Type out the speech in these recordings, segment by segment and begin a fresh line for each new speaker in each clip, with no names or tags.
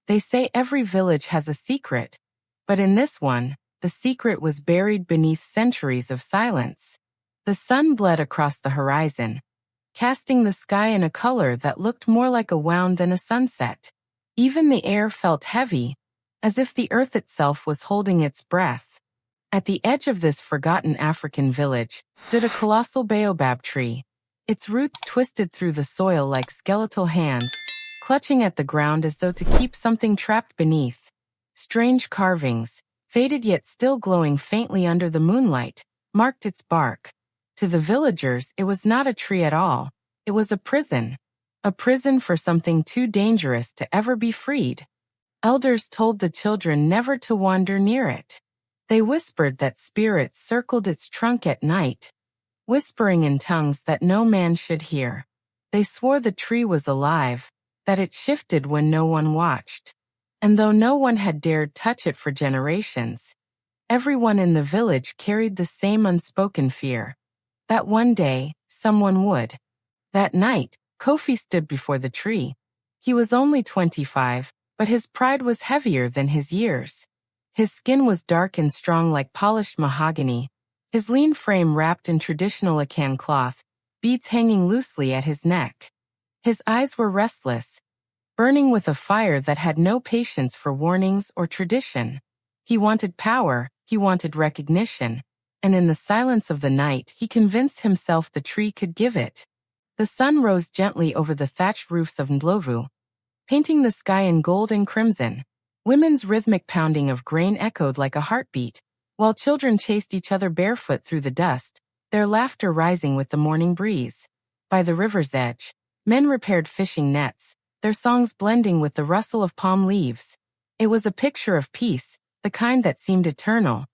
They say every village has a secret, but in this one, the secret was buried beneath centuries of silence. The sun bled across the horizon, casting the sky in a color that looked more like a wound than a sunset. Even the air felt heavy, as if the earth itself was holding its breath. At the edge of this forgotten African village stood a colossal baobab tree, its roots twisted through the soil like skeletal hands, clutching at the ground as though to keep something trapped beneath. Strange carvings, faded yet still glowing faintly under the moonlight, marked its bark. To the villagers, it was not a tree at all. It was a prison for something too dangerous to ever be freed. Elders told the children never to wander near it. They whispered that spirits circled its trunk at night, whispering in tongues that no man should hear. They swore the tree was alive, that it shifted when no one watched. And though no one had dared touch it for generations, everyone in the village carried the same unspoken fear, that one day, someone would. That night, Kofi stood before the tree. He was only 25, but his pride was heavier than his years. His skin was dark and strong like polished mahogany, his lean frame wrapped in traditional Akan cloth, beads hanging loosely at his neck. His eyes were restless, burning with a fire that had no patience for warnings or tradition. He wanted power, he wanted recognition, and in the silence of the night he convinced himself the tree could give it. The sun rose gently over the thatched roofs of Ndlovu, painting the sky in gold and crimson. Women's rhythmic pounding of grain echoed like a heartbeat, while children chased each other barefoot through the dust, their laughter rising with the morning breeze. By the river's edge, men repaired fishing nets, their songs blending with the rustle of palm leaves. It was a picture of peace, the kind that seemed eternal.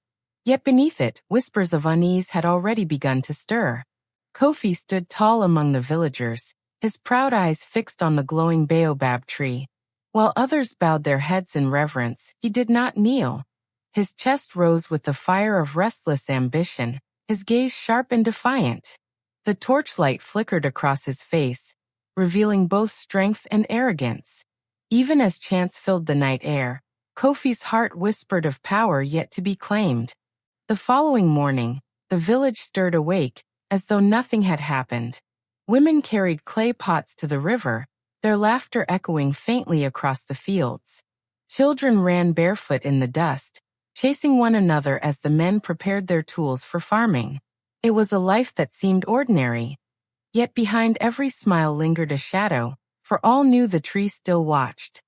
Yet beneath it, whispers of unease had already begun to stir. Kofi stood tall among the villagers, his proud eyes fixed on the glowing baobab tree. While others bowed their heads in reverence, he did not kneel. His chest rose with the fire of restless ambition, his gaze sharp and defiant. The torchlight flickered across his face, revealing both strength and arrogance. Even as chants filled the night air, Kofi's heart whispered of power yet to be claimed. The following morning, the village stirred awake, as though nothing had happened. Women carried clay pots to the river, their laughter echoing faintly across the fields. Children ran barefoot in the dust, chasing one another as the men prepared their tools for farming. It was a life that seemed ordinary, yet behind every smile lingered a shadow, for all knew the tree still watched.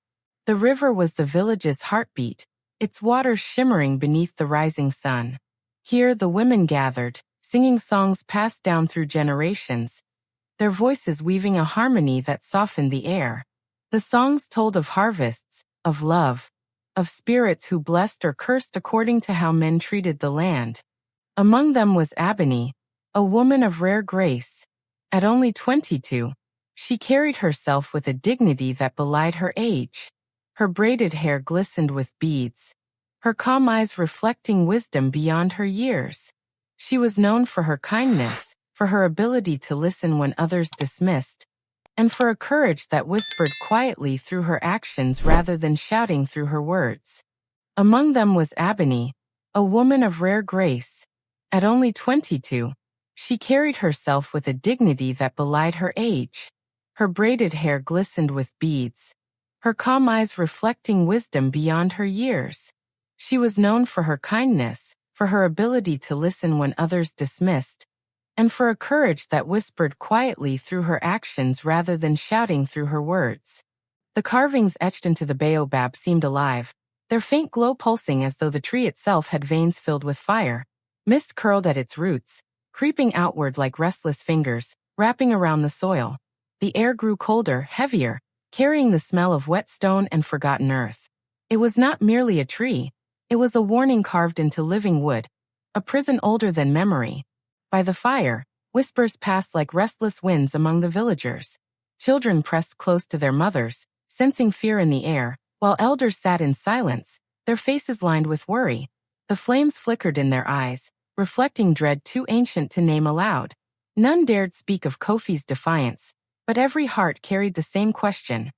The river was the village's heartbeat, its waters shimmering beneath the rising sun. Here the women gathered, singing songs passed down through generations, their voices weaving a harmony that softened the air. The songs told of harvests, of love, of spirits who blessed or cursed according to how men treated the land. Among them was Abony, a woman of rare grace. At only 22, she carried herself with a dignity that belied her age. Her braided hair glistened with beads, her calm eyes reflecting wisdom beyond her years. She was known for her kindness, for her ability to listen when others dismissed, and for a courage that whispered quietly through her actions rather than shouting through her words. Among them was Abony, a woman of rare grace. At only 22, she carried herself with a dignity that belied her age. Her braided hair glistened with beads, her calm eyes reflecting wisdom beyond her years. She was known for her kindness, for her ability to listen when others dismissed, and for a courage that whispered quietly through her actions rather than shouting through her words. The carvings etched into the baobab seemed alive, their faint glow pulsing as though the tree itself had veins filled with fire. Mist curled at its roots, creeping outward like restless fingers, wrapping around the soil. The air grew colder, heavier, carrying the smell of wet stone and forgotten earth. It was not merely a tree. It was a warning carved into living wood, a prison older than memory. By the fire, whispers passed like restless winds among the villagers. Children pressed close to their mothers, sensing fear in the air, while elders sat in silence, their faces lined with worry. The flames flickered in their eyes, reflecting dread too ancient to name aloud. None dared speak of Kofi's defiance, but every heart carried the same question.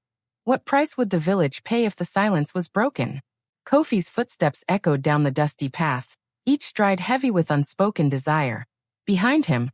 What price would the village pay if the silence was broken? Kofi's footsteps echoed down the dusty path, each stride heavy with unspoken desire. Behind him,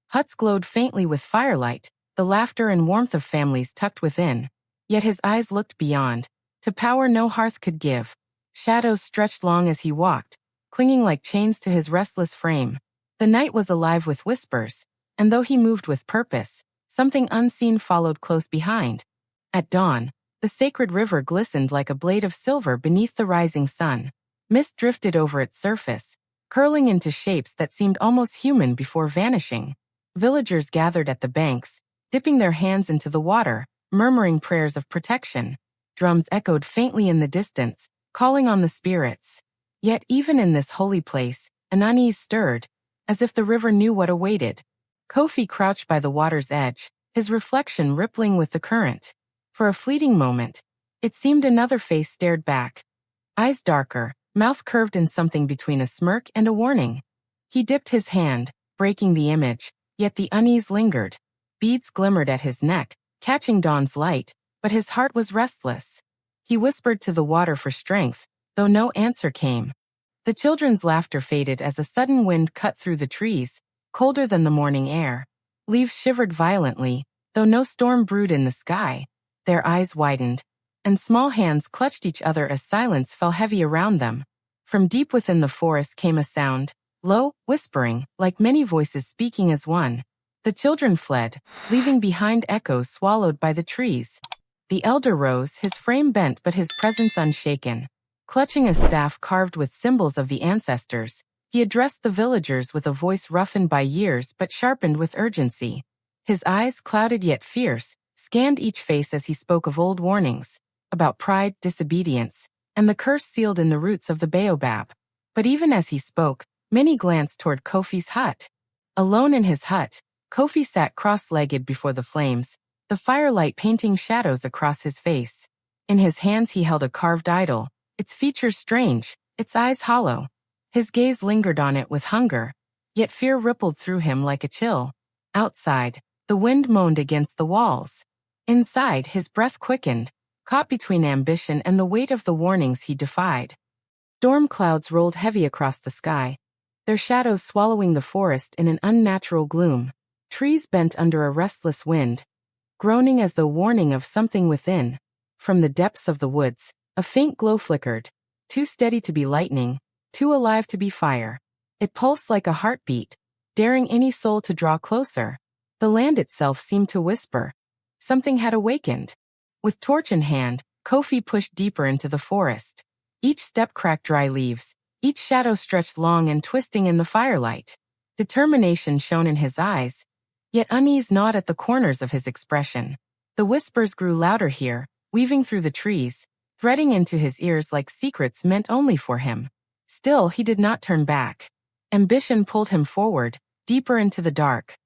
huts glowed faintly with firelight, the laughter and warmth of families tucked within. Yet his eyes looked beyond, to power no hearth could give. Shadows stretched long as he walked, clinging like chains to his restless frame. The night was alive with whispers, and though he moved with purpose, something unseen followed close behind. At dawn, the sacred river glistened like a blade of silver beneath the rising sun. Mist drifted over its surface, curling into shapes that seemed almost human before vanishing. Villagers gathered at the banks, dipping their hands into the water, murmuring prayers of protection. Drums echoed faintly in the distance, calling on the spirits. Yet even in this holy place, an unease stirred, as if the river knew what awaited. Kofi crouched by the water's edge, his reflection rippling with the current. For a fleeting moment, it seemed another face stared back. Eyes darker, mouth curved in something between a smirk and a warning. He dipped his hand, breaking the image, yet the unease lingered. Beads glimmered at his neck, catching dawn's light, but his heart was restless. He whispered to the water for strength, though no answer came. The children's laughter faded as a sudden wind cut through the trees, colder than the morning air. Leaves shivered violently, though no storm brewed in the sky. Their eyes widened, and small hands clutched each other as silence fell heavy around them. From deep within the forest came a sound, low, whispering, like many voices speaking as one. The children fled, leaving behind echoes swallowed by the trees. The elder rose, his frame bent but his presence unshaken. Clutching a staff carved with symbols of the ancestors, he addressed the villagers with a voice roughened by years but sharpened with urgency. His eyes, clouded yet fierce, scanned each face as he spoke of old warnings, about pride, disobedience, and the curse sealed in the roots of the baobab. But even as he spoke, many glanced toward Kofi's hut. Alone in his hut, Kofi sat cross-legged before the flames, the firelight painting shadows across his face. In his hands he held a carved idol, its features strange, its eyes hollow. His gaze lingered on it with hunger, yet fear rippled through him like a chill. Outside, the wind moaned against the walls. Inside, his breath quickened, caught between ambition and the weight of the warnings he defied. Storm clouds rolled heavy across the sky, their shadows swallowing the forest in an unnatural gloom. Trees bent under a restless wind, groaning as though warning of something within. From the depths of the woods, a faint glow flickered, too steady to be lightning, too alive to be fire. It pulsed like a heartbeat, daring any soul to draw closer. The land itself seemed to whisper. Something had awakened. With torch in hand, Kofi pushed deeper into the forest. Each step cracked dry leaves, each shadow stretched long and twisting in the firelight. Determination shone in his eyes, yet unease gnawed at the corners of his expression. The whispers grew louder here, weaving through the trees, threading into his ears like secrets meant only for him. Still, he did not turn back. Ambition pulled him forward, deeper into the dark.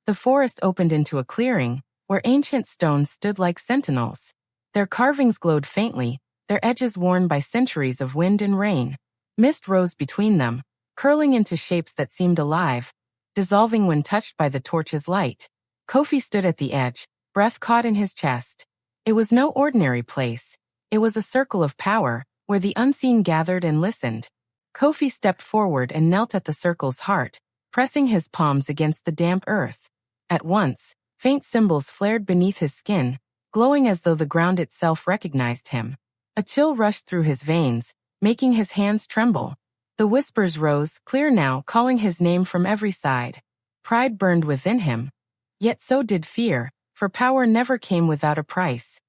The forest opened into a clearing, where ancient stones stood like sentinels. Their carvings glowed faintly, their edges worn by centuries of wind and rain. Mist rose between them, curling into shapes that seemed alive, dissolving when touched by the torch's light. Kofi stood at the edge, breath caught in his chest. It was no ordinary place. It was a circle of power, where the unseen gathered and listened. Kofi stepped forward and knelt at the circle's heart, pressing his palms against the damp earth. At once, faint symbols flared beneath his skin, glowing as though the ground itself recognized him. A chill rushed through his veins, making his hands tremble. The whispers rose, clear now, calling his name from every side. Pride burned within him. Yet so did fear, for power never came without a price.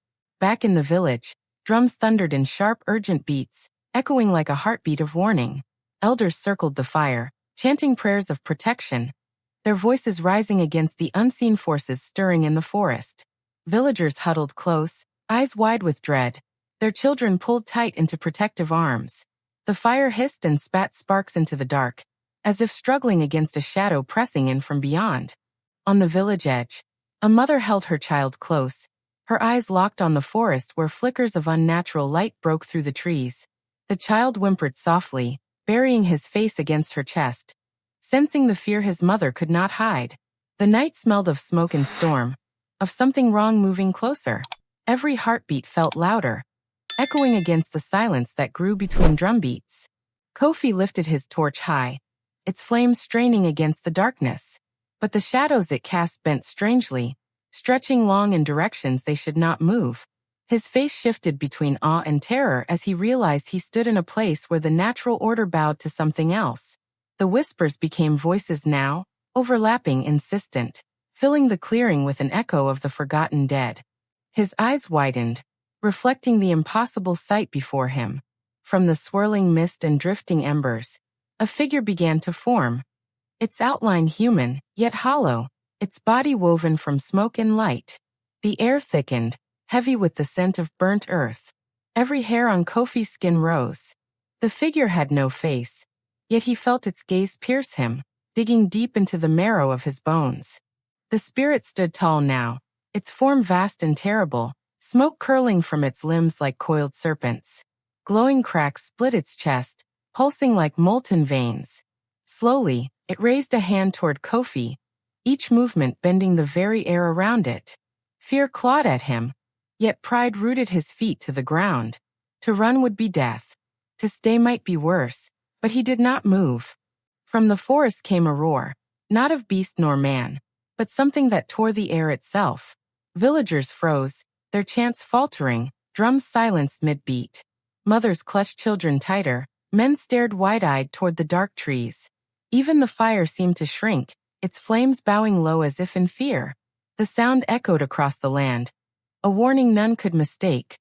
Back in the village, drums thundered in sharp, urgent beats, echoing like a heartbeat of warning. Elders circled the fire, chanting prayers of protection, their voices rising against the unseen forces stirring in the forest. Villagers huddled close, eyes wide with dread, their children pulled tight into protective arms. The fire hissed and spat sparks into the dark, as if struggling against a shadow pressing in from beyond. On the village edge, a mother held her child close, her eyes locked on the forest where flickers of unnatural light broke through the trees. The child whimpered softly, burying his face against her chest, sensing the fear his mother could not hide. The night smelled of smoke and storm, of something wrong moving closer. Every heartbeat felt louder, echoing against the silence that grew between drumbeats. Kofi lifted his torch high, its flames straining against the darkness. But the shadows it cast bent strangely, stretching long in directions they should not move. His face shifted between awe and terror as he realized he stood in a place where the natural order bowed to something else. The whispers became voices now, overlapping, insistent, filling the clearing with an echo of the forgotten dead. His eyes widened, reflecting the impossible sight before him. From the swirling mist and drifting embers, a figure began to form. Its outline human, yet hollow, its body woven from smoke and light. The air thickened, heavy with the scent of burnt earth. Every hair on Kofi's skin rose. The figure had no face, yet he felt its gaze pierce him, digging deep into the marrow of his bones. The spirit stood tall now, its form vast and terrible, smoke curling from its limbs like coiled serpents. Glowing cracks split its chest, pulsing like molten veins. Slowly, it raised a hand toward Kofi, each movement bending the very air around it. Fear clawed at him, yet pride rooted his feet to the ground. To run would be death. To stay might be worse, but he did not move. From the forest came a roar, not of beast nor man, but something that tore the air itself. Villagers froze, their chants faltering, drums silenced mid-beat. Mothers clutched children tighter, men stared wide-eyed toward the dark trees. Even the fire seemed to shrink, its flames bowing low as if in fear. The sound echoed across the land, a warning none could mistake.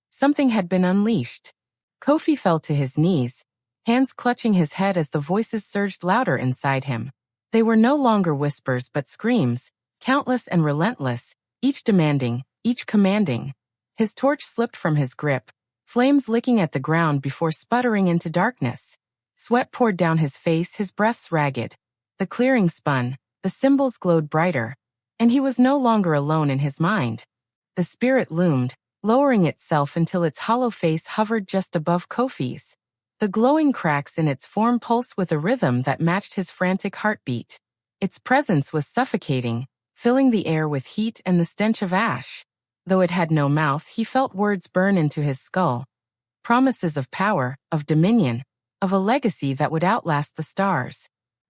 Something had been unleashed. Kofi fell to his knees, hands clutching his head as the voices surged louder inside him. They were no longer whispers but screams, countless and relentless, each demanding, each commanding. His torch slipped from his grip, flames licking at the ground before sputtering into darkness. Sweat poured down his face, his breaths ragged. The clearing spun, the symbols glowed brighter, and he was no longer alone in his mind. The spirit loomed, lowering itself until its hollow face hovered just above Kofi's. The glowing cracks in its form pulsed with a rhythm that matched his frantic heartbeat. Its presence was suffocating, filling the air with heat and the stench of ash. Though it had no mouth, he felt words burn into his skull. Promises of power, of dominion, of a legacy that would outlast the stars.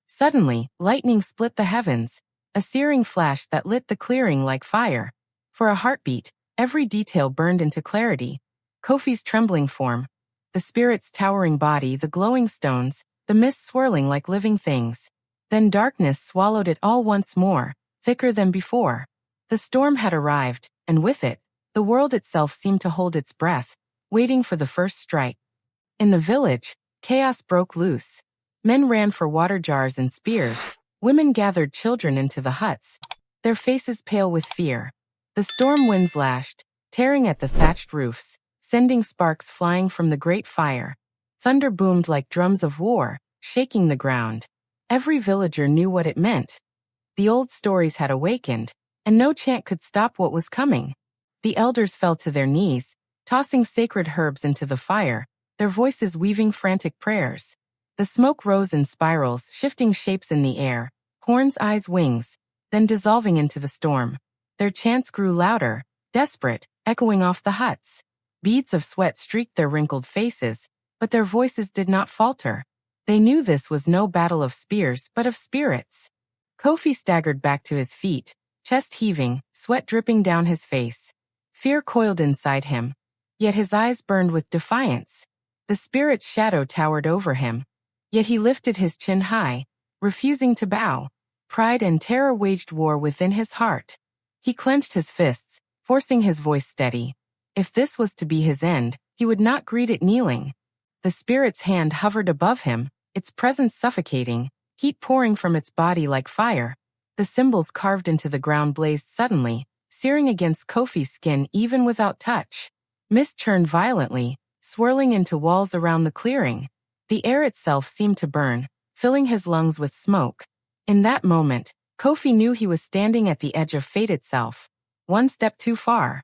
Suddenly, lightning split the heavens, a searing flash that lit the clearing like fire. For a heartbeat, every detail burned into clarity. Kofi's trembling form, the spirit's towering body, the glowing stones, the mist swirling like living things. Then darkness swallowed it all once more, thicker than before. The storm had arrived, and with it, the world itself seemed to hold its breath, waiting for the first strike. In the village, chaos broke loose. Men ran for water jars and spears, women gathered children into the huts, their faces pale with fear. The storm winds lashed, tearing at the thatched roofs, sending sparks flying from the great fire. Thunder boomed like drums of war, shaking the ground. Every villager knew what it meant. The old stories had awakened, and no chant could stop what was coming. The elders fell to their knees, tossing sacred herbs into the fire, their voices weaving frantic prayers. The smoke rose in spirals, shifting shapes in the air, horns, eyes, wings, then dissolving into the storm. Their chants grew louder, desperate, echoing off the huts. Beads of sweat streaked their wrinkled faces, but their voices did not falter. They knew this was no battle of spears but of spirits. Kofi staggered back to his feet, chest heaving, sweat dripping down his face. Fear coiled inside him, yet his eyes burned with defiance. The spirit's shadow towered over him, yet he lifted his chin high, refusing to bow. Pride and terror waged war within his heart. He clenched his fists, forcing his voice steady. If this was to be his end, he would not greet it kneeling. The spirit's hand hovered above him, its presence suffocating, heat pouring from its body like fire. The symbols carved into the ground blazed suddenly, searing against Kofi's skin even without touch. Mist churned violently, swirling into walls around the clearing. The air itself seemed to burn, filling his lungs with smoke. In that moment, Kofi knew he was standing at the edge of fate itself. One step too far.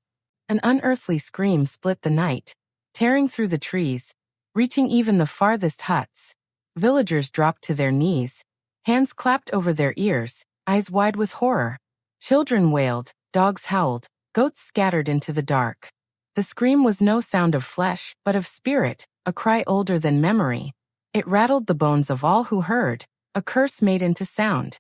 An unearthly scream split the night, tearing through the trees, reaching even the farthest huts. Villagers dropped to their knees, hands clapped over their ears, eyes wide with horror. Children wailed, dogs howled, Goats scattered into the dark. The scream was no sound of flesh, but of spirit, a cry older than memory. It rattled the bones of all who heard, a curse made into sound.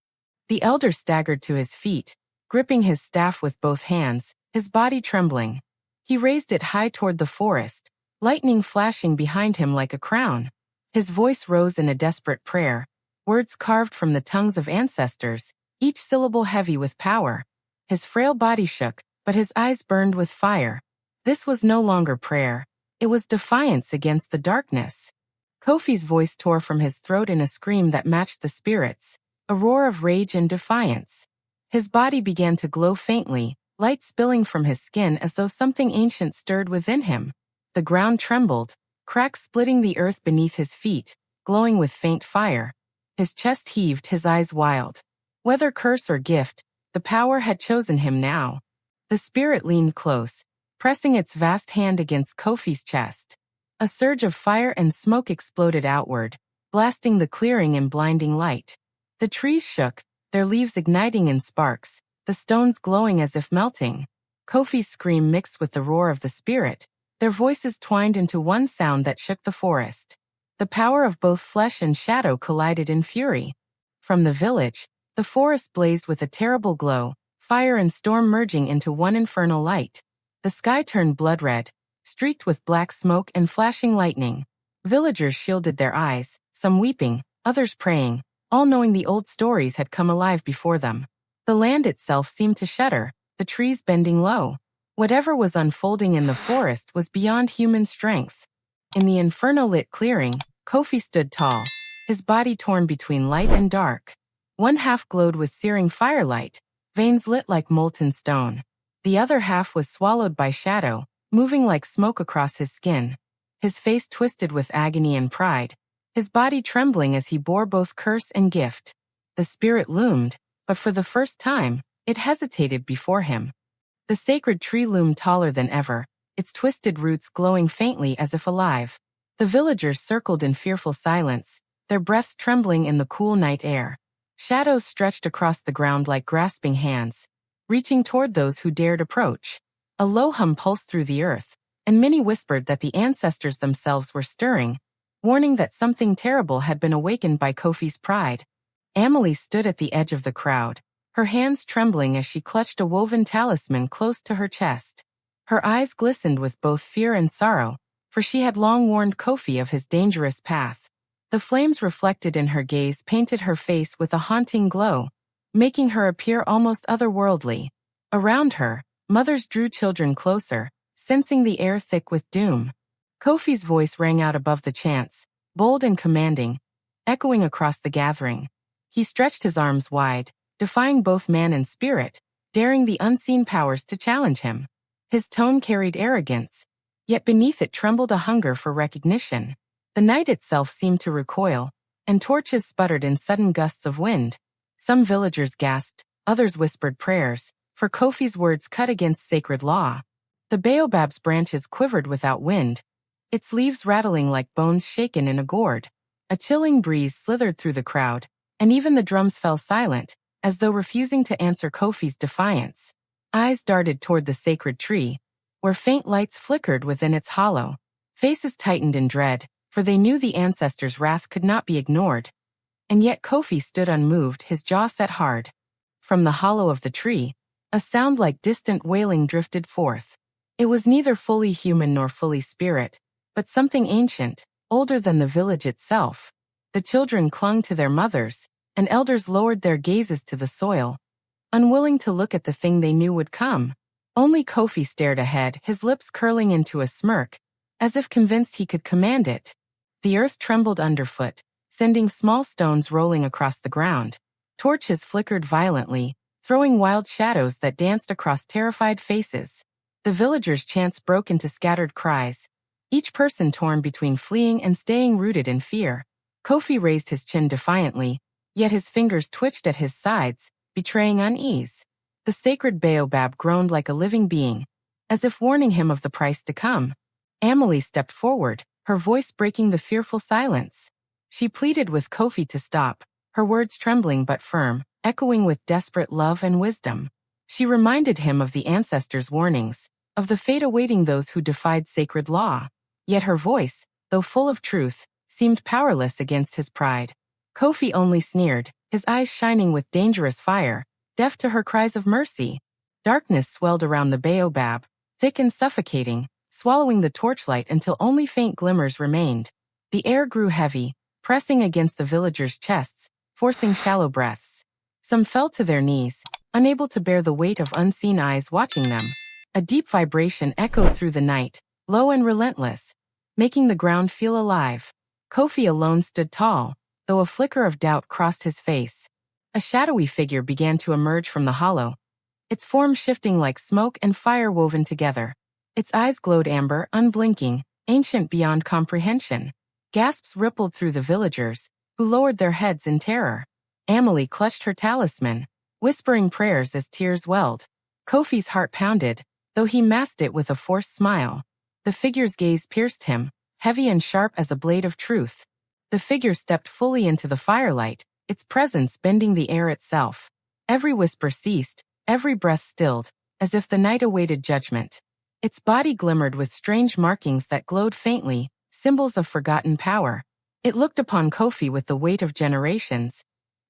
The elder staggered to his feet, gripping his staff with both hands, his body trembling. He raised it high toward the forest, lightning flashing behind him like a crown. His voice rose in a desperate prayer, words carved from the tongues of ancestors, each syllable heavy with power. His frail body shook, but his eyes burned with fire. This was no longer prayer. It was defiance against the darkness. Kofi's voice tore from his throat in a scream that matched the spirit's, a roar of rage and defiance. His body began to glow faintly, light spilling from his skin as though something ancient stirred within him. The ground trembled, cracks splitting the earth beneath his feet, glowing with faint fire. His chest heaved, his eyes wild. Whether curse or gift, the power had chosen him now. The spirit leaned close, pressing its vast hand against Kofi's chest. A surge of fire and smoke exploded outward, blasting the clearing in blinding light. The trees shook, their leaves igniting in sparks, the stones glowing as if melting. Kofi's scream mixed with the roar of the spirit, their voices twined into one sound that shook the forest. The power of both flesh and shadow collided in fury. From the village, the forest blazed with a terrible glow, fire and storm merging into one infernal light. The sky turned blood-red, streaked with black smoke and flashing lightning. Villagers shielded their eyes, some weeping, others praying, all knowing the old stories had come alive before them. The land itself seemed to shudder, the trees bending low. Whatever was unfolding in the forest was beyond human strength. In the inferno-lit clearing, Kofi stood tall, his body torn between light and dark. One half glowed with searing firelight, veins lit like molten stone. The other half was swallowed by shadow, moving like smoke across his skin. His face twisted with agony and pride, his body trembling as he bore both curse and gift. The spirit loomed, but for the first time, it hesitated before him. The sacred tree loomed taller than ever, its twisted roots glowing faintly as if alive. The villagers circled in fearful silence, their breaths trembling in the cool night air. Shadows stretched across the ground like grasping hands, reaching toward those who dared approach. A low hum pulsed through the earth, and many whispered that the ancestors themselves were stirring, warning that something terrible had been awakened by Kofi's pride. Amelie stood at the edge of the crowd, her hands trembling as she clutched a woven talisman close to her chest. Her eyes glistened with both fear and sorrow, for she had long warned Kofi of his dangerous path. The flames reflected in her gaze painted her face with a haunting glow, making her appear almost otherworldly. Around her, mothers drew children closer, sensing the air thick with doom. Kofi's voice rang out above the chants, bold and commanding, echoing across the gathering. He stretched his arms wide, defying both man and spirit, daring the unseen powers to challenge him. His tone carried arrogance, yet beneath it trembled a hunger for recognition. The night itself seemed to recoil, and torches sputtered in sudden gusts of wind. Some villagers gasped, others whispered prayers, for Kofi's words cut against sacred law. The baobab's branches quivered without wind, its leaves rattling like bones shaken in a gourd. A chilling breeze slithered through the crowd, and even the drums fell silent, as though refusing to answer Kofi's defiance. Eyes darted toward the sacred tree, where faint lights flickered within its hollow. Faces tightened in dread, for they knew the ancestors' wrath could not be ignored. And yet Kofi stood unmoved, his jaw set hard. From the hollow of the tree, a sound like distant wailing drifted forth. It was neither fully human nor fully spirit, but something ancient, older than the village itself. The children clung to their mothers, and elders lowered their gazes to the soil, unwilling to look at the thing they knew would come. Only Kofi stared ahead, his lips curling into a smirk, as if convinced he could command it. The earth trembled underfoot, sending small stones rolling across the ground. Torches flickered violently, throwing wild shadows that danced across terrified faces. The villagers' chants broke into scattered cries, each person torn between fleeing and staying rooted in fear. Kofi raised his chin defiantly, yet his fingers twitched at his sides, betraying unease. The sacred baobab groaned like a living being, as if warning him of the price to come. Amelie stepped forward, her voice breaking the fearful silence. She pleaded with Kofi to stop, her words trembling but firm, echoing with desperate love and wisdom. She reminded him of the ancestors' warnings, of the fate awaiting those who defied sacred law. Yet her voice, though full of truth, seemed powerless against his pride. Kofi only sneered, his eyes shining with dangerous fire, deaf to her cries of mercy. Darkness swelled around the baobab, thick and suffocating, swallowing the torchlight until only faint glimmers remained. The air grew heavy, pressing against the villagers' chests, forcing shallow breaths. Some fell to their knees, unable to bear the weight of unseen eyes watching them. A deep vibration echoed through the night, low and relentless, making the ground feel alive. Kofi alone stood tall, though a flicker of doubt crossed his face. A shadowy figure began to emerge from the hollow, its form shifting like smoke and fire woven together. Its eyes glowed amber, unblinking, ancient beyond comprehension. Gasps rippled through the villagers, who lowered their heads in terror. Amelie clutched her talisman, whispering prayers as tears welled. Kofi's heart pounded, though he masked it with a forced smile. The figure's gaze pierced him, heavy and sharp as a blade of truth. The figure stepped fully into the firelight, its presence bending the air itself. Every whisper ceased, every breath stilled, as if the night awaited judgment. Its body glimmered with strange markings that glowed faintly, symbols of forgotten power. It looked upon Kofi with the weight of generations,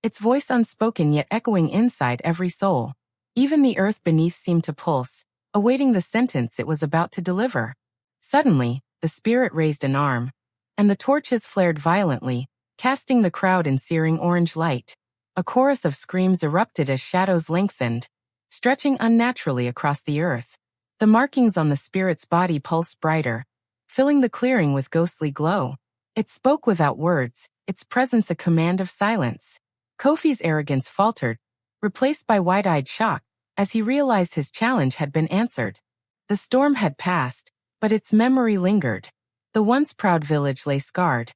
its voice unspoken yet echoing inside every soul. Even the earth beneath seemed to pulse, awaiting the sentence it was about to deliver. Suddenly, the spirit raised an arm, and the torches flared violently, casting the crowd in searing orange light. A chorus of screams erupted as shadows lengthened, stretching unnaturally across the earth. The markings on the spirit's body pulsed brighter, filling the clearing with ghostly glow. It spoke without words, its presence a command of silence. Kofi's arrogance faltered, replaced by wide-eyed shock, as he realized his challenge had been answered. The storm had passed, but its memory lingered. The once proud village lay scarred.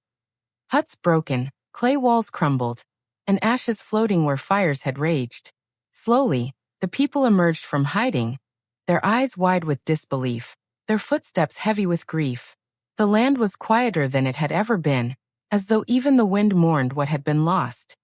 Huts broken, clay walls crumbled, and ashes floating where fires had raged. Slowly, the people emerged from hiding, their eyes wide with disbelief, their footsteps heavy with grief. The land was quieter than it had ever been, as though even the wind mourned what had been lost.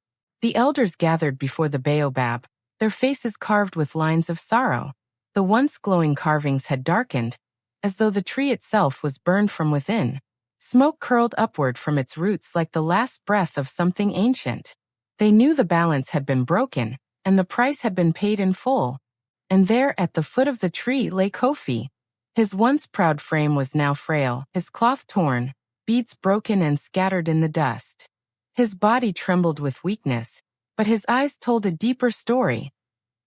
The elders gathered before the baobab, their faces carved with lines of sorrow. The once glowing carvings had darkened, as though the tree itself was burned from within. Smoke curled upward from its roots like the last breath of something ancient. They knew the balance had been broken, and the price had been paid in full. And there at the foot of the tree lay Kofi. His once proud frame was now frail, his cloth torn, beads broken and scattered in the dust. His body trembled with weakness, but his eyes told a deeper story.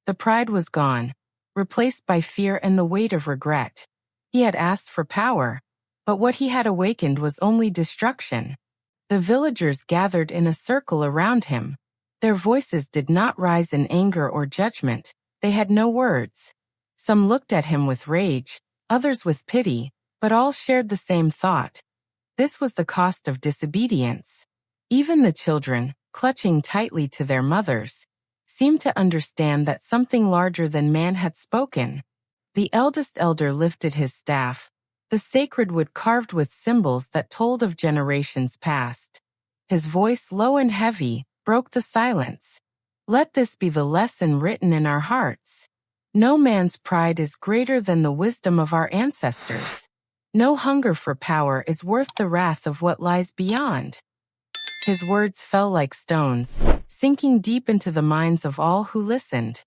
The pride was gone, replaced by fear and the weight of regret. He had asked for power, but what he had awakened was only destruction. The villagers gathered in a circle around him. Their voices did not rise in anger or judgment. They had no words. Some looked at him with rage, others with pity, but all shared the same thought. This was the cost of disobedience. Even the children, clutching tightly to their mothers, seemed to understand that something larger than man had spoken. The eldest elder lifted his staff, the sacred wood carved with symbols that told of generations past. His voice, low and heavy, broke the silence. Let this be the lesson written in our hearts. No man's pride is greater than the wisdom of our ancestors. No hunger for power is worth the wrath of what lies beyond. His words fell like stones, sinking deep into the minds of all who listened.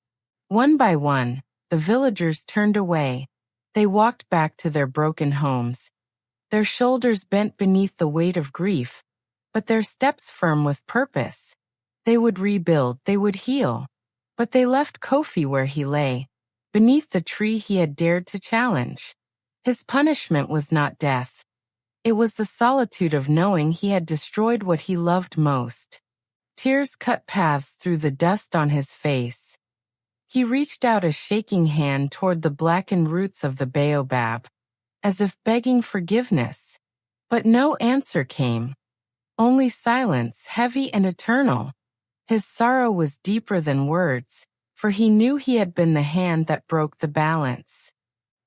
One by one, the villagers turned away. They walked back to their broken homes, their shoulders bent beneath the weight of grief, but their steps firm with purpose. They would rebuild, they would heal. But they left Kofi where he lay, beneath the tree he had dared to challenge. His punishment was not death. It was the solitude of knowing he had destroyed what he loved most. Tears cut paths through the dust on his face. He reached out a shaking hand toward the blackened roots of the baobab, as if begging forgiveness. But no answer came. Only silence, heavy and eternal. His sorrow was deeper than words, for he knew he had been the hand that broke the balance.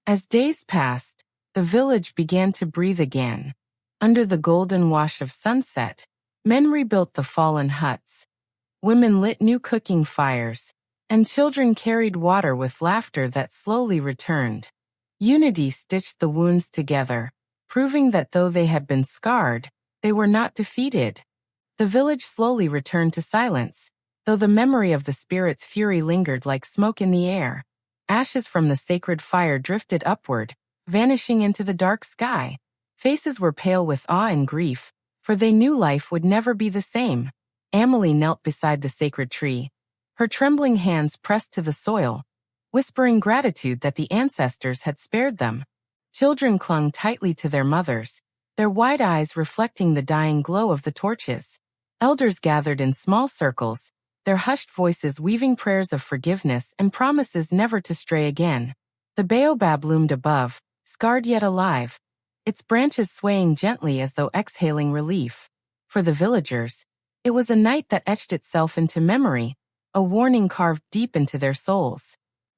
As days passed, the village began to breathe again. Under the golden wash of sunset, men rebuilt the fallen huts. Women lit new cooking fires, and children carried water with laughter that slowly returned. Unity stitched the wounds together, proving that though they had been scarred, they were not defeated. The village slowly returned to silence, though the memory of the spirit's fury lingered like smoke in the air. Ashes from the sacred fire drifted upward, vanishing into the dark sky. Faces were pale with awe and grief, for they knew life would never be the same. Amelie knelt beside the sacred tree, her trembling hands pressed to the soil, whispering gratitude that the ancestors had spared them. Children clung tightly to their mothers, their wide eyes reflecting the dying glow of the torches. Elders gathered in small circles, their hushed voices weaving prayers of forgiveness and promises never to stray again. The baobab loomed above, scarred yet alive, its branches swaying gently as though exhaling relief. For the villagers, it was a night that etched itself into memory, a warning carved deep into their souls.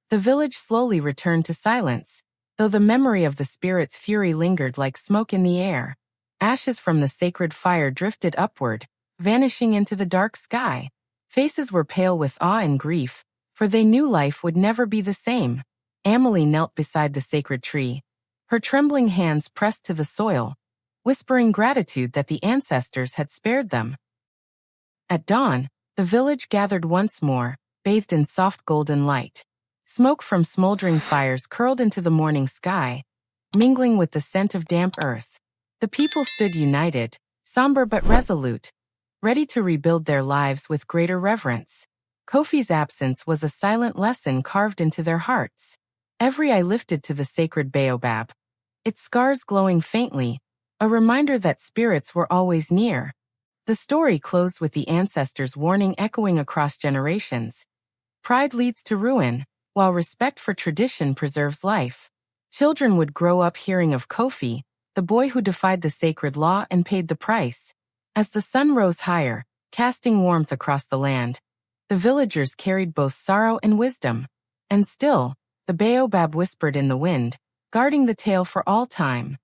The village slowly returned to silence, though the memory of the spirit's fury lingered like smoke in the air. Ashes from the sacred fire drifted upward, vanishing into the dark sky. Faces were pale with awe and grief, for they knew life would never be the same. Amelie knelt beside the sacred tree, her trembling hands pressed to the soil, whispering gratitude that the ancestors had spared them. At dawn, the village gathered once more, bathed in soft golden light. Smoke from smoldering fires curled into the morning sky, mingling with the scent of damp earth. The people stood united, somber but resolute, ready to rebuild their lives with greater reverence. Kofi's absence was a silent lesson carved into their hearts. Every eye lifted to the sacred baobab, its scars glowing faintly, a reminder that spirits were always near. The story closed with the ancestors' warning echoing across generations. Pride leads to ruin, while respect for tradition preserves life. Children would grow up hearing of Kofi, the boy who defied the sacred law and paid the price. As the sun rose higher, casting warmth across the land, the villagers carried both sorrow and wisdom. And still, the baobab whispered in the wind, guarding the tale for all time.